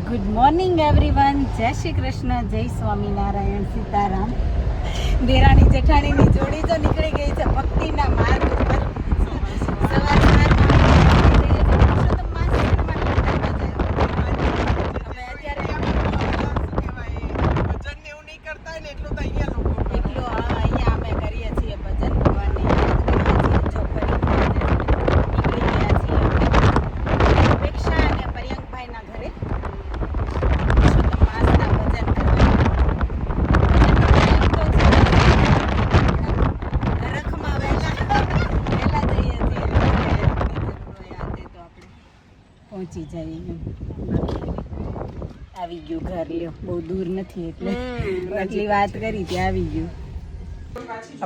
Good morning everyone. જય શ્રી કૃષ્ણ, જય સ્વામિનારાયણ, સીતારામ. દેરાણી જેઠાણીની જોડી તો નીકળી ગઈ છે ભક્તિના માર્ગ ઉપર. પહોંચી જઈએ. આવી ગયું ઘર. લ્યો, બહુ દૂર નથી એટલે આટલી વાત કરી ત્યાં આવી ગયું.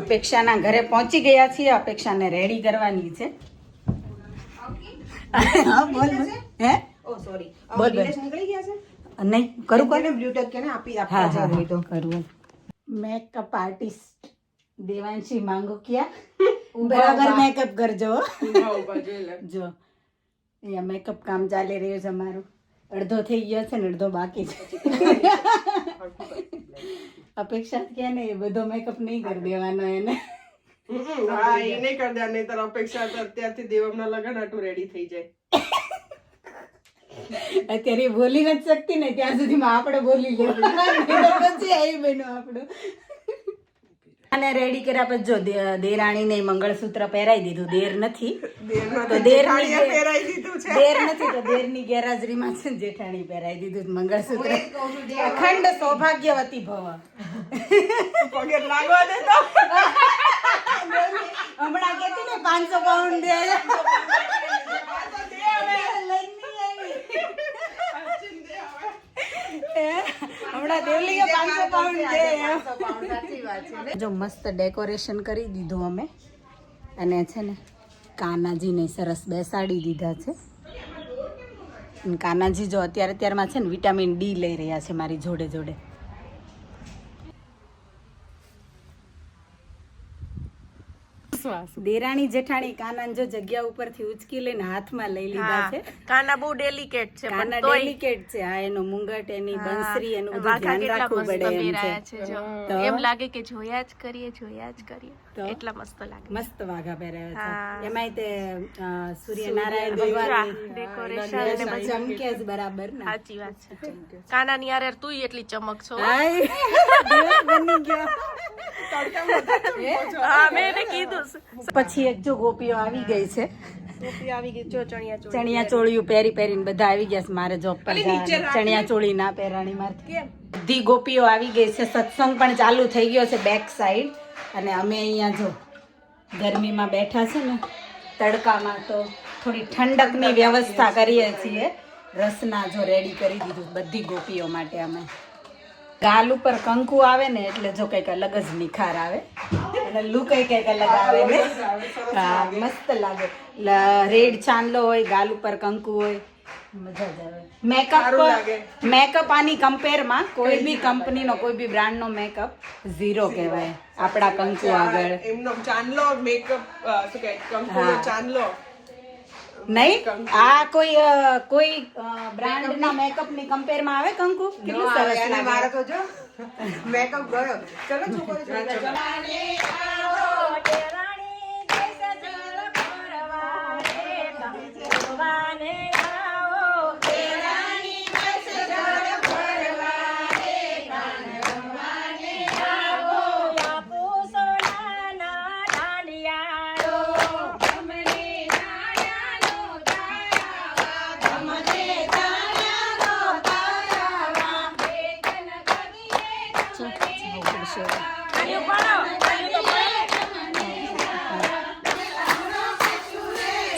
અપેક્ષાના ઘરે પહોંચી ગયા છીએ. અપેક્ષાને રેડી કરવાની છે. હા બોલ. હે ઓ સોરી, બોલ બોલ. નીકળી ગયા છે? નહીં કરું કોને બ્લૂટૂથ કેને આપી આપતા જાય તો કરું. મેકઅપ આર્ટિસ્ટ દેવાંશી માંગો ક્યાં બરાબર મેકઅપ કરજો. જો અહીંયા મેકઅપ કામ ચાલી રહ્યું છે અમારું. અડધો થઈ ગયો છે ને અડધો બાકી છે. અપેક્ષા કે ને એ બધો મેકઅપ નહીં કરી દેવાનો એને. હા, એ નહીં કરી દે. નહીં તો અપેક્ષા તો અત્યારથી દેવમના લગન હાટું રેડી થઈ જાય. અત્યારે એ બોલી નથી શકતી ને ત્યાં સુધીમાં આપણે બોલી લેવું. પછી આવી બન્યું આપણું. અને રેડી કર્યા પછી જો દેરાણીને મંગળસૂત્ર પહેરાઈ દીધું. દેર નથી તો દેરની ગેરહાજરીમાં છે જેઠાણી પહેરાઈ દીધું મંગળસૂત્ર. અખંડ સૌભાગ્યવતી ભવ. હમણાં કેતી ને 500 પાઉન્ડ દે. હમણાં દેવલીએ 500 પાઉન્ડ દે. જો મસ્ત ડેકોરેશન કરી દીધું અમે. અને છે ને કાનાજીને સરસ બેસાડી દીધા છે. કાનાજી જો અત્યારમાં છે ને વિટામિન ડી લઈ રહ્યા છે મારી જોડે જોડે. દેરાણી જેઠાણી કાનાને જો જગ્યા ઉપરથી ઉચકી લઈને હાથમાં લઈ લીધા છે. કાના બહુ ડેલિકેટ છે. કાના ડેલિકેટ છે. આ એનો મુંગટ, એની બંસરી, એનું બધું ધ્યાન રાખવું પડે એમ છે. તો એમ લાગે કે જોયા જ કરીએ. એટલા મસ્ત લાગે. મસ્ત વાઘા પહેરાયા છે. એમાંય તે સૂર્યનારાયણ ભગવાન ડેકોરેશન ચમકે જ બરાબર ને. સાચી વાત છે. કાનાની યાર તું એટલી ચમક છો. બની ગયો. પછી એક જો ગોપીઓ આવી ગઈ છે. ચણિયા ચોળીઓ પહેરીને બધા આવી ગયા છે. મારે જોબ પર ચણિયા ચોળી ના પહેરાણી મારે. બધી ગોપીઓ આવી ગઈ છે. સત્સંગ પણ ચાલુ થઈ ગયો છે બેક સાઈડ. અને અમે અહીંયા જો ગરમીમાં બેઠા છે ને તડકામાં, તો થોડી ઠંડકની વ્યવસ્થા કરીએ છીએ. રસના જો રેડી કરી દીધું બધી ગોપીઓ માટે. અમે ગાલ ઉપર કંકુ આવે ને એટલે જો કંઈક અલગ જ નિખાર આવે અને લુક કંઈક અલગ આવે ને. હા, મસ્ત લાગે. રેડ ચાંદલો હોય, ગાલ ઉપર કંકુ હોય, મજા જ આવે. મેકઅપ આની કમ્પેરમાં કોઈ બી કંપનીનો, કોઈ બી બ્રાન્ડનો મેકઅપ ઝીરો કહેવાય આપણા કંકુ આગળ. એમનો ચાંદલો મેકઅપ શું કહે, કંકુનો ચાંદલો નહીં. આ કોઈ બ્રાન્ડના મેકઅપની કમ્પેરમાં આવે કંકુ. કેટલું સરસ લાગે. મારે તો જો મેકઅપ ગયો. ચલો છોકરીઓ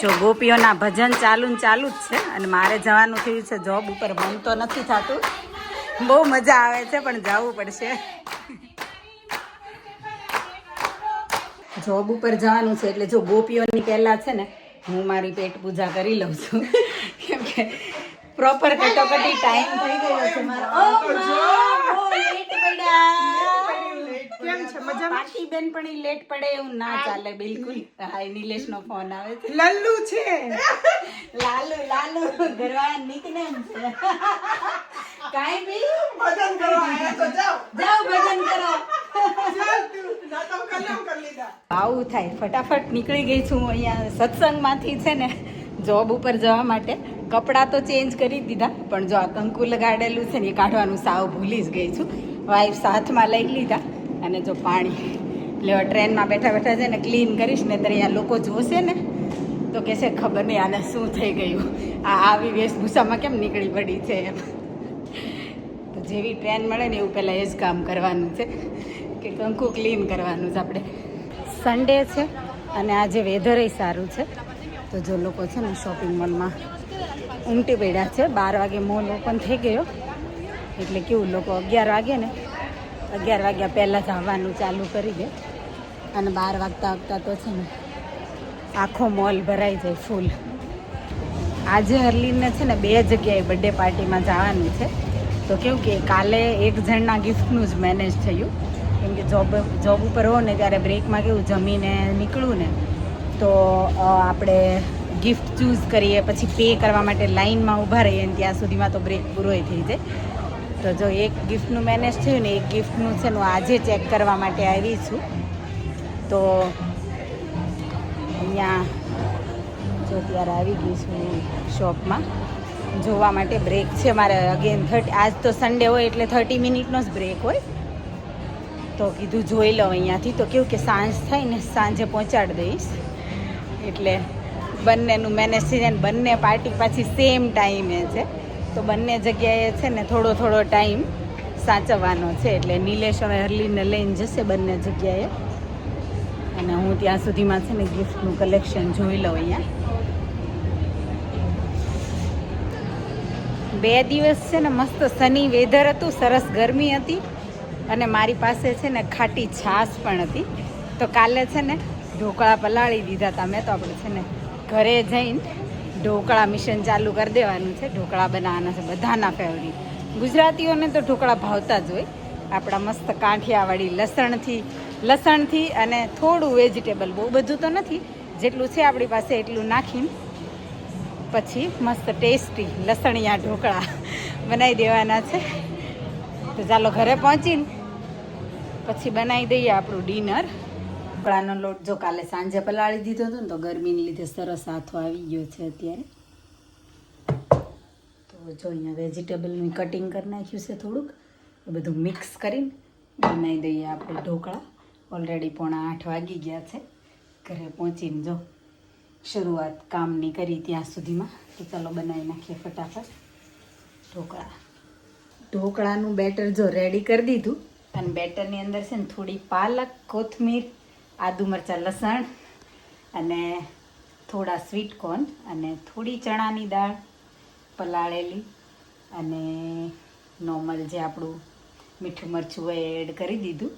જો ગોપીઓના ભજન ચાલુ જ છે. અને મારે જવાનું થયું છે જોબ ઉપર. મન તો નથી થતું. બહુ મજા આવે છે પણ જવું પડશે. જોબ ઉપર જવાનું છે એટલે જો ગોપીઓની પહેલા છે ને હું મારી પેટ પૂજા કરી લઉં છું. કેમ કે પ્રોપર કટોકટી ટાઈમ થઈ ગયો છે મારો. કેમ છે મજા? પાટી બેન પણ લેટ પડે એવું ના ચાલે બિલકુલ. હા, નિલેશ નો ફોન આવે છે. લલ્લુ છે. લાલુ ઘરવાળા નિકનેમ છે. કાંઈ બી ભજન કરવા આયા તો જાઓ જાઓ ભજન કરો. ચાલ તું ના તો કલમ કરી લીધા. આવું થાય. ફટાફટ નીકળી ગઈ છું અહીંયા સત્સંગમાંથી છે ને જોબ ઉપર જવા માટે. કપડાં તો ચેન્જ કરી દીધા, પણ જો આ કંકુ લગાડેલું છે ને એ કાઢવાનું સાવ ભૂલી જ ગઈ છું. વાઈફ સાથમાં લઈ લીધા અને જો પાણી એટલે ટ્રેનમાં બેઠા બેઠા છે ને ક્લીન કરીશ ને ત્યારે અહીંયા લોકો જોશે ને તો કહેશે ખબર નહીં આને શું થઈ ગયું, આ આવી વેશભૂષામાં કેમ નીકળી પડી છે એમ. તો જેવી ટ્રેન મળે ને એવું પહેલાં એ જ કામ કરવાનું છે કે કંકુ ક્લીન કરવાનું છે આપણે. સન્ડે છે અને આજે વેધરય સારું છે, તો જો લોકો છે ને શોપિંગ મોલમાં ઉમટી પડ્યા છે. 12 વાગે મોલ ઓપન થઈ ગયો એટલે કેવું લોકો 11 વાગે ને 11 વાગ્યા પહેલાં જ આવવાનું ચાલુ કરી દે અને 12 વાગતા વાગતા તો છે ને આખો મોલ ભરાઈ જાય ફૂલ. આજે હરલીનને છે ને 2 જગ્યાએ બર્થડે પાર્ટીમાં જવાનું છે, તો કેવું કે કાલે એક જણના ગિફ્ટનું જ મેનેજ થયું, કેમ કે જોબ ઉપર હો ને ત્યારે બ્રેકમાં કેવું જમીને નીકળું ને તો આપણે ગિફ્ટ ચૂઝ કરીએ, પછી પે કરવા માટે લાઇનમાં ઊભા રહીએ ને ત્યાં સુધીમાં તો બ્રેક પૂરોય થઈ જાય. તો જો એક ગિફ્ટનું મેનેજ થયું ને એક ગિફ્ટનું છે હું આજે ચેક કરવા માટે આવી છું. તો અહીંયા જો ત્યારે આવી ગઈ છું શોપમાં જોવા માટે. બ્રેક છે મારે અગેન આજ તો સન્ડે હોય એટલે 30 મિનિટનો જ બ્રેક હોય, તો કીધું જોઈ લઉં અહીંયાથી. તો કેવું કે સાંજ થાય ને સાંજે પહોંચાડી દઈશ એટલે બંનેનું મેનેજ થઈ જાય ને. બંને પાર્ટી પાછી સેમ ટાઈમે છે, તો બંને જગ્યાએ છે ને થોડો થોડો ટાઈમ સાચવવાનો છે. એટલે નિલેશ હવે હરલીને લઈને જશે બંને જગ્યાએ અને હું ત્યાં સુધીમાં છે ને ગિફ્ટનું કલેક્શન જોઈ લઉં અહીંયા. 2 દિવસ છે ને મસ્ત સની વેધર હતું, સરસ ગરમી હતી અને મારી પાસે છે ને ખાટી છાશ પણ હતી. તો કાલે છે ને ઢોકળા પલાળી દીધા હતા મેં, તો આપણે છે ને ઘરે જઈને ઢોકળા મિશન ચાલુ કરી દેવાનું છે. ઢોકળા બનાવવાના છે, બધાના ફેવરિટ. ગુજરાતીઓને તો ઢોકળા ભાવતા જ હોય. આપણા મસ્ત કાંઠિયાવાડી લસણથી અને થોડું વેજીટેબલ, બહુ બધું તો નથી, જેટલું છે આપણી પાસે એટલું નાખીને પછી મસ્ત ટેસ્ટી લસણિયા ઢોકળા બનાવી દેવાના છે. તો ચાલો ઘરે પહોંચીને પછી બનાવી દઈએ આપણું ડિનર. ઢોકળાનો લોટ જો કાલે સાંજે પલાળી દીધો હતો ને તો ગરમીને લીધે સરસ હાથો આવી ગયો છે અત્યારે. તો જો અહીંયા વેજીટેબલનું કટિંગ કરી નાખ્યું છે થોડુંક, એ બધું મિક્સ કરીને બનાવી દઈએ આપણે ઢોકળા. ઓલરેડી 7:45 વાગી ગયા છે. ઘરે પહોંચીને જો શરૂઆત કામની કરી ત્યાં સુધીમાં. તો ચાલો બનાવી નાખીએ ફટાફટ ઢોકળા. ઢોકળાનું બેટર જો રેડી કરી દીધું અને બેટરની અંદર છે ને થોડી પાલક, કોથમીર, આદુ મરચાં, લસણ અને થોડા સ્વીટ કોર્ન અને થોડી ચણાની દાળ પલાળેલી અને નોર્મલ જે આપણું મીઠું મરચું હોય એડ કરી દીધું.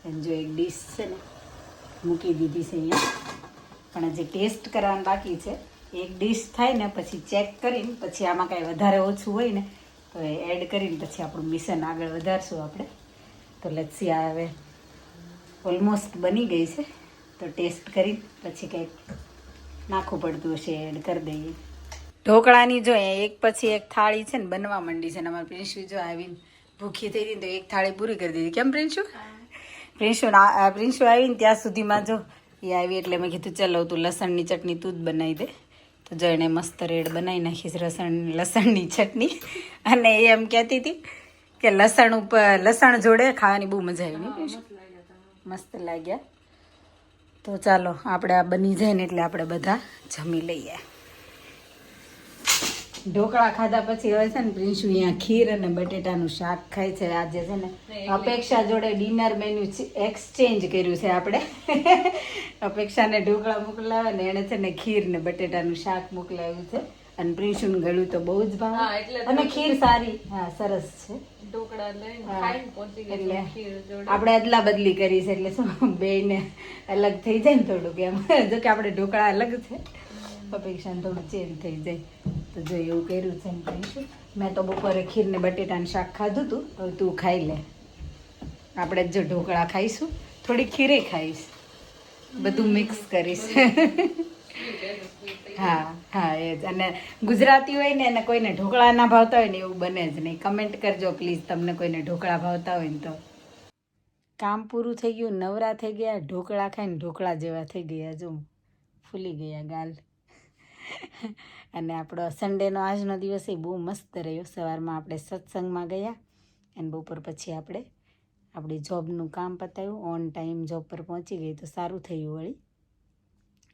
અને જો એક ડીશ છે ને મૂકી દીધી છે અહીંયા, પણ હજી ટેસ્ટ કરવાનું બાકી છે. એક ડીશ થાય ને પછી ચેક કરીને પછી આમાં કાંઈ વધારે ઓછું હોય ને તો એ એડ કરીને પછી આપણું મિશન આગળ વધારશું આપણે. તો લચ્છી હવે ઓલમોસ્ટ બની ગઈ છે, તો ટેસ્ટ કરીને પછી કંઈક નાખવું પડતું હશે એડ કરી દઈએ. ઢોકળાની જો એક પછી એક થાળી છે ને બનવા માંડી છે ને અમારે પ્રિન્શુ જો આવીને ભૂખી થઈ હતી તો એક થાળી પૂરી કરી દીધી. કેમ પ્રિન્શુ આવીને ત્યાં સુધીમાં જો એ આવી એટલે મેં કીધું ચલો તું લસણની ચટણી તું જ બનાવી દે. તો જો એણે મસ્ત રેડ બનાવી નાખીશ લસણની ચટણી. અને એ એમ કહેતી હતી કે લસણ જોડે ખાવાની બહુ મજા આવી નહીં, મસ્ત લાગ્યા. તો ચાલો આપણે આ બની જાય ને એટલે આપણે બધા જમી લઈએ. ઢોકળા ખાધા પછી હવે છે ને પ્રિન્શુ અહીંયા ખીર અને બટેટાનું શાક ખાય છે. આજે છે ને અપેક્ષા જોડે ડિનર મેન્યુ એક્સચેન્જ કર્યું છે આપણે. અપેક્ષાને ઢોકળા મોકલાવે ને એણે છે ને ખીર ને બટેટાનું શાક મોકલાવ્યું છે. અને પ્રિન્શુનું ગળું તો બહુ જ ભાવે અને ખીર સારી, હા સરસ છે. એટલે આપણે અદલા બદલી કરી છે એટલે શું બેયને અલગ થઈ જાય ને થોડુંક એમ. જો કે આપણે ઢોકળા અલગ છે, અપેક્ષાને થોડું ચેન્જ થઈ જાય. તો જો એવું કર્યું છે એમ કહીશું. મેં તો બપોરે ખીર ને બટેટાનું શાક ખાધું હતું, હવે તું ખાઈ લે. આપણે જો ઢોકળા ખાઈશું, થોડી ખીરે ખાઈશ, બધું મિક્સ કરીશ. હા હા એ જ. અને ગુજરાતી હોય ને અને કોઈને ઢોકળા ના ભાવતા હોય ને એવું બને જ નહીં. કમેન્ટ કરજો પ્લીઝ તમને કોઈને ઢોકળા ભાવતા હોય ને તો. કામ પૂરું થઈ ગયું, નવરા થઈ ગયા, ઢોકળા ખાઈને ઢોકળા જેવા થઈ ગયા, જો ફૂલી ગયા ગાલ. અને આપણો સન્ડેનો આજનો દિવસ એ બહુ મસ્ત રહ્યો. સવારમાં આપણે સત્સંગમાં ગયા અને બપોર પછી આપણે આપણી જોબનું કામ પતાવ્યું. ઓન ટાઈમ જોબ પર પહોંચી ગઈ તો સારું થયું વળી.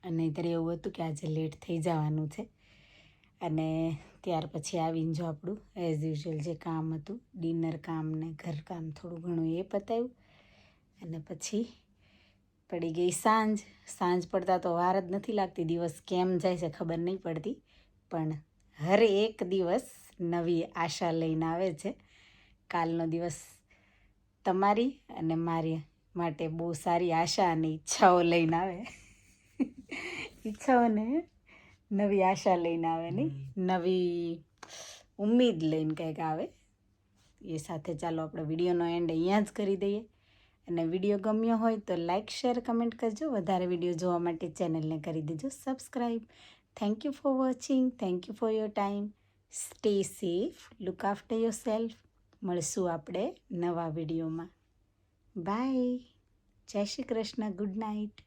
અને નહીંતર એવું હતું કે આજે લેટ થઈ જવાનું છે. અને ત્યાર પછી આવીને જો આપણું એઝ યુઝ્યુઅલ જે કામ હતું, ડિનર કામ ને ઘરકામ થોડું ઘણું એ પતાવ્યું. અને પછી પડી ગઈ સાંજ. સાંજ પડતા તો વાર જ નથી લાગતી, દિવસ કેમ જાય છે ખબર નહીં પડતી. પણ હર એક દિવસ નવી આશા લઈને આવે છે. કાલનો દિવસ તમારી અને મારી માટે બહુ સારી આશા અને ઈચ્છાઓ લઈને આવે. ઈચ્છાઓને નવી આશા લઈને આવે, નહીં નવી ઉમ્મીદ લઈને કંઈક આવે. એ સાથે ચાલો આપણે વિડીયોનો એન્ડ અહીંયા જ કરી દઈએ. અને વિડીયો ગમ્યો હોય તો લાઇક, શેર, કમેન્ટ કરજો. વધારે વિડીયો જોવા માટે ચેનલને કરી દેજો subscribe. Thank you for watching. Thank you for your time. Stay safe, look after your self. મળશું આપણે નવા વિડીયોમાં. બાય. જય શ્રી કૃષ્ણ. Good night.